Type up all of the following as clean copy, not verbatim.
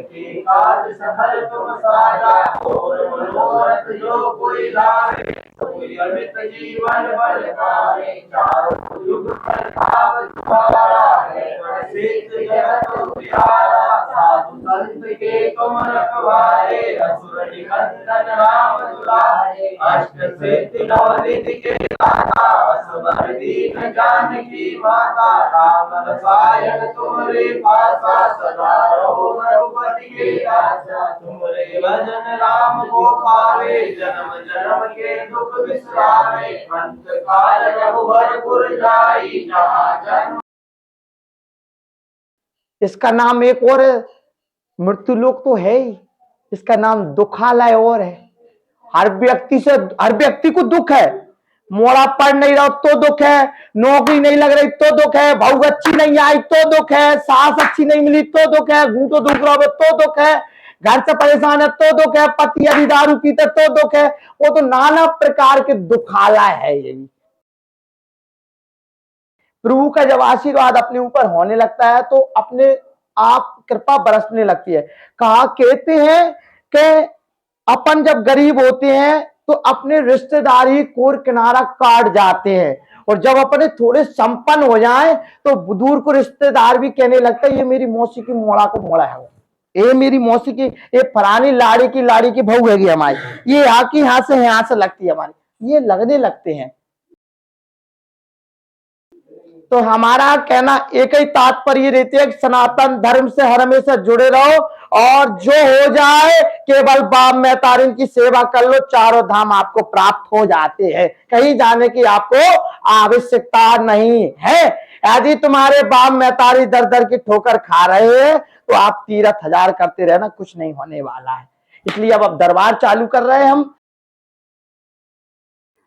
के काज सफल तुम साजा, और मनोरथ जो कोई लावे, कोई अमित जीवन बल पावे। चारों युग प्रताप तुम्हारा है, प्रसिद्ध जगत उजियारा। साधु संत के तुम रखवारे, असुर निकंदन राम दुलारे। अष्ट सिद्धि नवनिधि के दाता, असवर दीन जानकी माता। राम रसायन तुम्हारे पासा, सदा रहो रघुपति के दासा। तुम्हारे भजन राम को पावे, जन्म जन्म के दुख बिसरावे। अंत काल रघुवर जाई, जहाँ जन्म। इसका नाम एक और है, मृत्यु लोक तो है ही, इसका नाम दुखालय और है। हर व्यक्ति को दुख है। मोड़ा पढ़ नहीं रहा तो दुख है, नौकरी नहीं लग रही तो दुख है, बहू अच्छी नहीं आई तो दुख है, सास अच्छी नहीं मिली तो दुख है, घूंटो दुख रहा तो दुख है, घर से परेशान है तो दुख है, पति यदि दारू पीते तो दुख है। वो तो नाना प्रकार के दुखालय है। यही प्रभु का जब आशीर्वाद अपने ऊपर होने लगता है तो अपने आप कृपा बरसने लगती है। कहा कहते हैं कि अपन जब गरीब होते हैं तो अपने रिश्तेदारी कोर किनारा काट जाते हैं, और जब अपने थोड़े संपन्न हो जाएं तो दूर को रिश्तेदार भी कहने लगता है ये मेरी मौसी की मोड़ा को मोड़ा है, ये मेरी मौसी की, ये फलानी लाड़ी की बहू हैगी हमारी, ये यहाँ से लगती है हमारी, ये लगने लगते हैं। तो हमारा कहना एक ही तात्पर्य रहती है कि सनातन धर्म से हर हमेशा जुड़े रहो, और जो हो जाए केवल बाप महतारिन की सेवा कर लो, चारों धाम आपको प्राप्त हो जाते हैं, कहीं जाने की आपको आवश्यकता नहीं है। यदि तुम्हारे बाप महतारी दर दर की ठोकर खा रहे हैं तो आप तीरथ हजार करते रहना, कुछ नहीं होने वाला है। इसलिए अब दरबार चालू कर रहे हैं हम।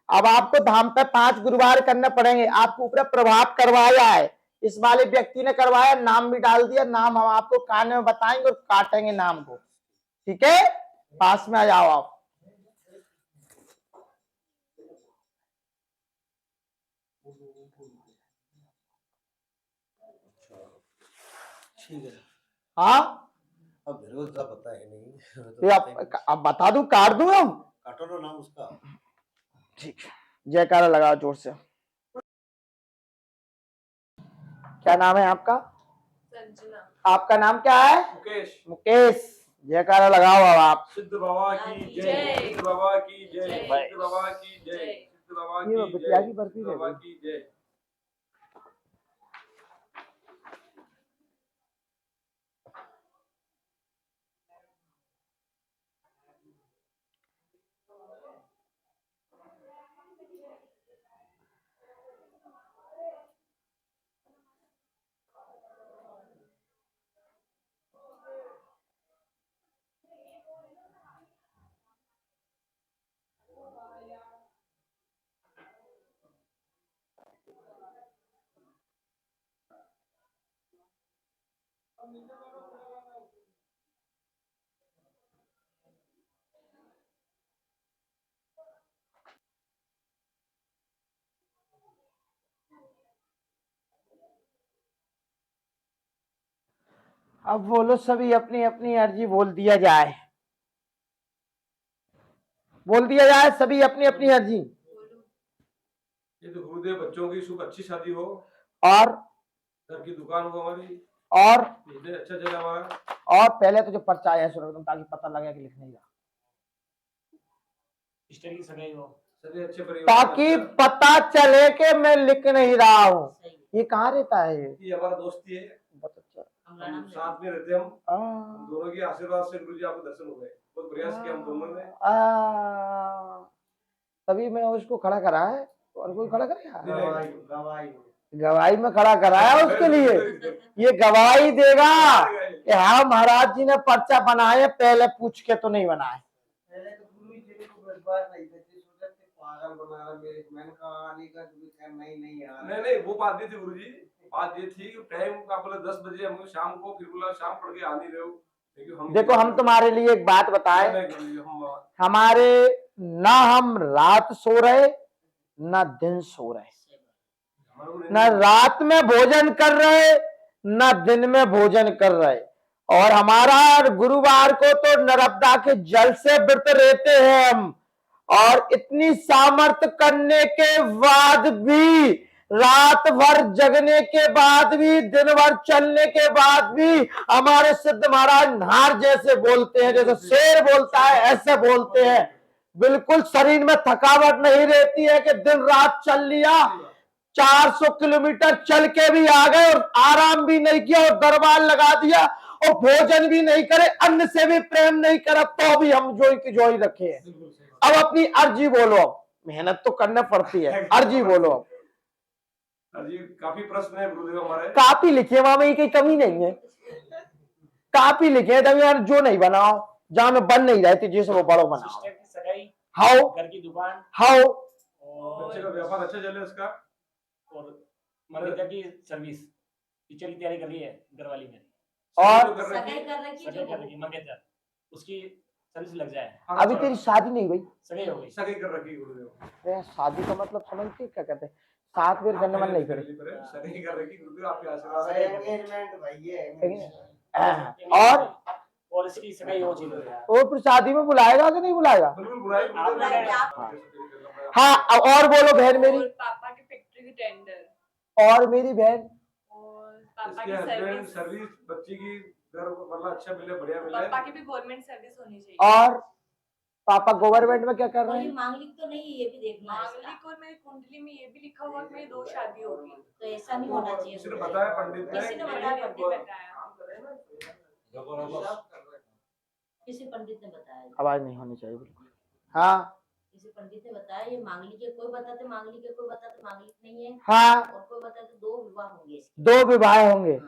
अब आपको धाम पे 5 गुरुवार करने पड़ेंगे, आपको ऊपर प्रभाव करवाया है, इस वाले व्यक्ति ने करवाया, नाम भी डाल दिया, नाम हम आपको कान में बताएंगे और काटेंगे नाम को, ठीक है। पास में आ जाओ आप। ठीक है। हाँ अब मेरे को तो पता है नहीं, तो अब बता दूं, काट दूं हम, काटो ना नाम उसका। ठीक है, जयकारा लगाओ जोर से। क्या नाम है आपका? संजना। आपका नाम क्या है? मुकेश। मुकेश, जयकारा लगाओ अब आप। सिद्ध बाबा की जय, सिद्ध बाबा की जय, सिद्ध बाबा की जय, सिद्ध बाबा की जय, सिद्ध बाबा की जय। अब बोलो सभी अपनी अपनी अर्जी, बोल दिया जाए, बोल दिया जाए सभी अपनी अपनी अर्जी। ये तो गुरुदेव बच्चों की शुभ अच्छी शादी हो, और घर की दुकान हो हमारी, और बिजनेस अच्छा चले हमारा। और पहले तो जो पर्चा है सुनो तुम, ताकि पता लगे कि लिख नहीं रहा, इष्ट की सगाई हो, सभी अच्छे परिवार, ताकि पता चले कि मैं लिख नहीं रहा हूँ। ये कहाँ रहता है? ये हमारा दोस्ती है, बहुत अच्छा, हम साथ में रहते हैं। हम दोनों के आशीर्वाद से गुरु जी आपको दर्शन हो गए, बहुत प्रयास किया हम दोनों ने। तभी मैं उसको खड़ा करा है, और कोई खड़ा करेगा? गवाही में खड़ा कराया उसके लिए, ये गवाही देगा कि हाँ महाराज जी ने पर्चा बनाए, पहले पूछ के तो नहीं बनाए। नहीं वो बात नहीं थी गुरु जी, बात ये थी कि टाइम का बोले 10 बजे हम शाम को, फिर बोला शाम पड़ के आ नहीं रहे हो। देखो हम तुम्हारे लिए एक बात बताए, हमारे ना हम रात सो रहे ना दिन सो रहे, न रात में भोजन कर रहे न दिन में भोजन कर रहे, और हमारा गुरुवार को तो नर्मदा के जल से व्रत रहते हैं हम, और इतनी सामर्थ्य करने के बाद भी, रात भर जगने के बाद भी, दिन भर चलने के बाद भी हमारे सिद्ध महाराज नार जैसे बोलते हैं, जैसे शेर बोलता है ऐसे बोलते हैं। बिल्कुल शरीर में थकावट नहीं रहती है कि दिन रात चल लिया, 400 किलोमीटर चल के भी आ गए और आराम भी नहीं किया और दरबार लगा दिया और भोजन भी नहीं करे, अन्न से भी प्रेम नहीं करा, तो भी हम जोई की जोई रखे हैं। अब अपनी अर्जी बोलो, मेहनत तो करना पड़ती है, अर्जी बोलो। जी काफी प्रश्न है गुरुदेव हमारे। कापी लिखे वहां में कोई कमी नहीं है, कापी लिखे तभी यार, जो नहीं बनाओ जहां में बन नहीं रहती जिसे वो बड़ो बनाओ। सिस्टर की सगाई, हाउ घर की दुकान हाउ और बच्चे का व्यापार अच्छा चले उसका। और मंगेतर की सर्विस, टीचर की तैयारी कर रही है घरवाली में। और कर रही सगाई है। कर रखी सगाई कर जो रही है मंगेतर, उसकी सर्विस लग जाए। अभी तेरी शादी नहीं हुई? सगाई हो गई। सगाई कर रखी है गुरुदेव। अरे शादी का मतलब समझते क्या कहते हैं, 7 बेर करने मन नहीं करे। सगाई कर रखी गुरुदेव, आपके आशीर्वाद से। एंगेजमेंट भाई है। और इसकी सगाई हो चुकी है। वो फिर शादी में बुलाएगा कि नहीं बुलाएगा? बिल्कुल बुलाए आप गुरुदेव। आप हाँ, और बोलो बहन मेरी। और पापा की फैक्ट्री की टेंडर, और मेरी बहन और पापा इसके की हस्बैंड सर्विस, सर्विस, बच्ची की घर मतलब अच्छा मिले, बढ़िया मिले। पापा की भी गवर्नमेंट सर्विस होनी चाहिए। और पापा गवर्नमेंट में क्या कर रहे और ये हैं? मांगलिक तो नहीं, ये भी देखना है इसका। मांगलिक और मेरी कुंडली में ये भी लिखा हुआ कि मेरी 2 शादी होगी। तो ऐसा नहीं होना चाहिए। किसी ने बताया पंडित किसी ने ने। बताया, पंडित ने बताया। किसी पंडित ने बताया, आवाज नहीं होनी चाहिए बिल्कुल। हाँ किसी पंडित ने बताया ये मांगलिक है। कोई बताते मांगलिक है, कोई बताते मांगलिक नहीं है, हाँ, और कोई बताते 2 विवाह होंगे इसके। 2 विवाह होंगे।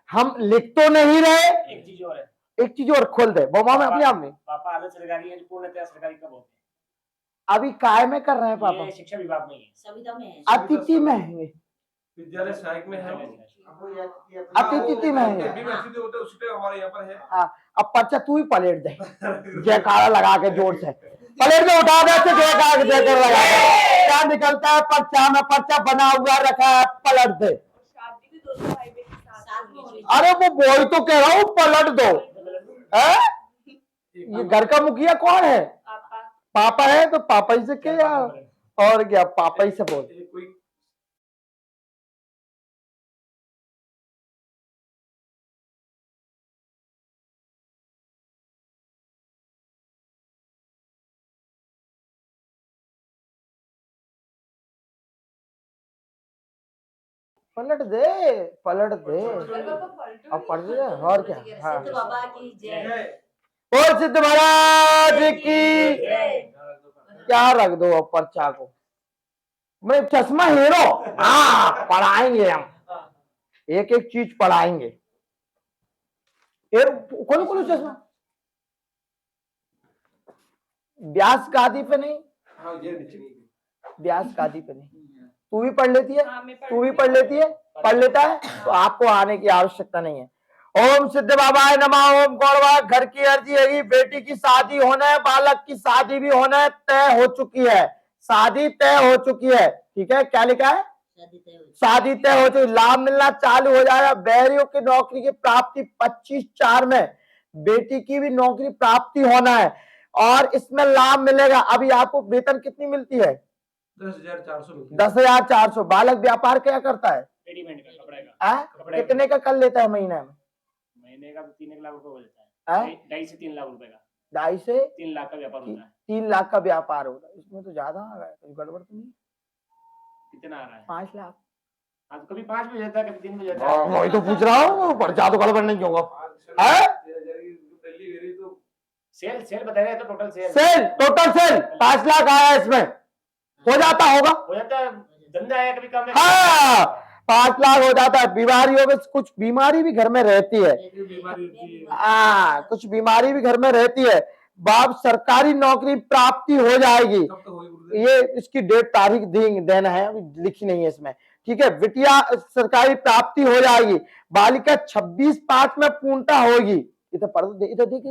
हम लिख तो नहीं रहे, एक चीज और है, एक चीज और खोल दे बोमा में अपने आप में। पापा आदर्श सरकारी है, पूर्णतः सरकारी कब होते अभी काय में कर रहे हैं हैं? पापा? ये शिक्षा विभाग में ही है। सविता में है। अतिथि में है, विद्यालय सहायक में है। अतिथि में है। भी में अच्छी होते उसी पे हमारे यहाँ पर है। हाँ, अब पर्चा तू ही पलट दे, जयकारा लगा के जोर से पलट दे, उठा दे से जयकार जयकार लगा के। क्या निकलता है पर्चा में? पर्चा बना हुआ रखा है, पलट दे। शादी भी 2 भाई बहन के साथ साथ में होनी होनी चाहिए। अरे वो बोई तो कह रहा हूँ, पलट दो। है ये घर का मुखिया कौन है? पापा पापा है तो पापा ही से के यार, और क्या पापा ही से बोल। कोई पलट दे, पलट दे, अरे पापा पलटो अब पढ़ नहीं। दे और क्या। हाँ, सिद्ध बाबा की जय। बोल सिद्ध महाराज की। जय। क्या रख दो अब पर्चा को, मैं चश्मा हीरो। हाँ, पढ़ाएंगे हम, एक एक चीज पढ़ाएंगे। खोलो खोलो चश्मा। व्यास गादी पे नहीं, हाँ ये नीचे। व्यास गादी पे नहीं। तू भी पढ़ लेती है? हाँ, मैं तू भी पढ़ लेती है? पढ़ लेता है तो आपको आने की आवश्यकता नहीं है। ओम सिद्ध बाबाय नमः। ओम गौरवा। घर की अर्जी है, बेटी की शादी होना है, बालक की शादी भी होना है, तय हो चुकी है, शादी तय हो चुकी है। ठीक है, क्या लिखा है? शादी तय हो चुकी, लाभ मिलना चालू हो जाएगा। बैरियों की नौकरी की प्राप्ति 25/4 में, बेटी की भी नौकरी प्राप्ति होना है और इसमें लाभ मिलेगा। अभी आपको वेतन कितनी मिलती है? 10,400 मिलती है। 10,400। बालक व्यापार क्या करता है? रेडीमेड का कपड़े का। आ? कितने का कर लेता है महीने में? महीने का 3 लाख रुपए हो जाता है। 2.5 से 3 लाख रुपए का। 2.5 से 3 लाख का व्यापार होता है। 3 लाख का व्यापार होता है। इसमें तो ज्यादा आ गया, कुछ गड़बड़ तो नहीं? कितना आ रहा है? 5 लाख। हाँ, तो कभी 5 भी हो जाता है, कभी 3 भी हो जाता है। वही तो पूछ रहा हूँ, पर ज्यादा गड़बड़ नहीं होगा। सेल बता रहे हैं, तो total sale total sale 5 lakh आया, इसमें हो जाता होगा। हो जाता है। धंधा है, कभी कम है। हाँ, 5 लाख हो जाता है। बीमारियों में कुछ बीमारी भी घर में रहती है। हाँ, कुछ बीमारी भी घर में रहती है। बाप सरकारी नौकरी प्राप्ति हो जाएगी। ये इसकी डेट तारीख देना है, अभी लिखी नहीं है इसमें। ठीक है, बिटिया सरकारी प्राप्ति हो जाएगी। बालिका 26/5 में पूर्णता होगी। इधर पढ़ दो, इधर देख,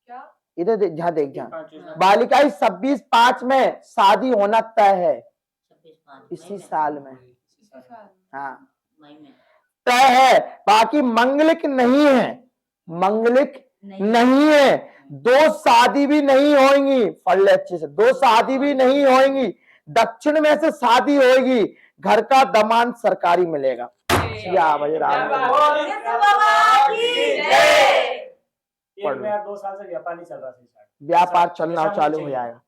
क्या? इधर देख, जहाँ देख, जहाँ बालिका 26/5 में शादी होना तय है, 26/5 इसी साल में। इसी साल। हाँ, मई में। तय है, बाकी मंगलिक नहीं है। मंगलिक नहीं है। 2 शादी भी नहीं होंगी, पढ़ ले अच्छे से, 2 शादी भी नहीं होंगी, दक्षिण में से शादी होगी, घर का दामान सरकारी मिलेगा। या भाई राम। एक में 2 साल से व्यापार नहीं चल रहा था, व्यापार चलना चालू हो जाएगा।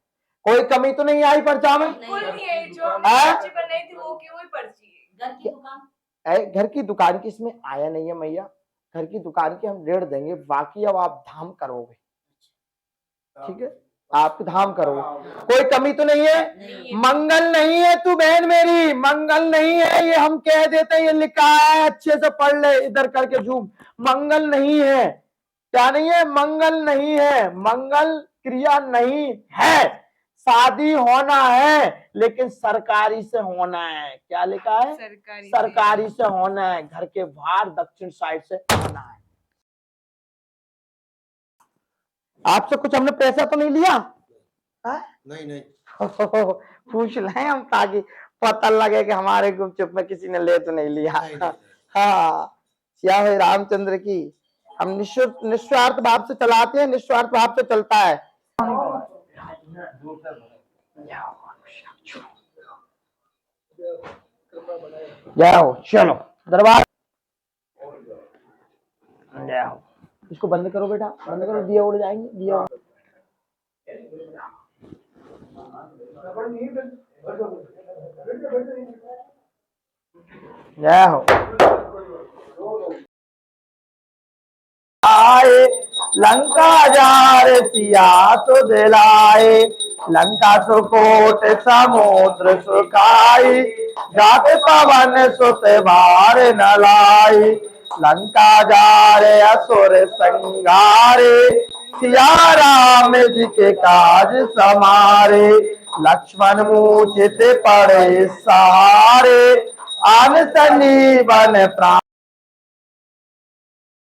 कोई कमी तो नहीं आई पर्चा में? बिल्कुल नहीं है, जो हमने हाँ? पर्ची बनाई थी वो की वही पर्ची है। घर की दुकान घर की दुकान की इसमें आया नहीं है मैया, घर की दुकान की हम 1.5 देंगे, बाकी अब आप धाम करोगे, ठीक है, आप धाम करोगे, कोई कमी तो नहीं है? नहीं मंगल नहीं है तू बहन मेरी, मंगल नहीं है, ये हम कह देते हैं, ये लिखा है, अच्छे से पढ़ ले, इधर करके झूम। मंगल नहीं है, क्या नहीं है? मंगल नहीं है, मंगल क्रिया नहीं है। शादी होना है लेकिन सरकारी से होना है। क्या लिखा है? सरकारी से होना है, घर के बाहर दक्षिण साइड से होना है। आपसे कुछ हमने पैसा तो नहीं लिया? नहीं नहीं पूछ लें हम ताकि पता लगे कि हमारे गुपचुप में किसी ने ले तो नहीं लिया। नहीं। हाँ, क्या है रामचंद्र की, हम निस्वार्थ भाव से चलाते हैं, निस्वार्थ भाव से चलता है। जाओ चलो दरबार जाओ, इसको बंद करो बेटा, बंद करो, दिया उड़ जाएंगे, दिया। जाओ आए लंका जा रे सिया तो दिलाए, लंका सुकोट समुद्र सुखाई, जाते पवन सुत भार न लाई, लंका जा रे असुर संगारे, सिया राम जी के काज समारे, लक्ष्मण मूछित पड़े सहारे, आन संजीवन प्राण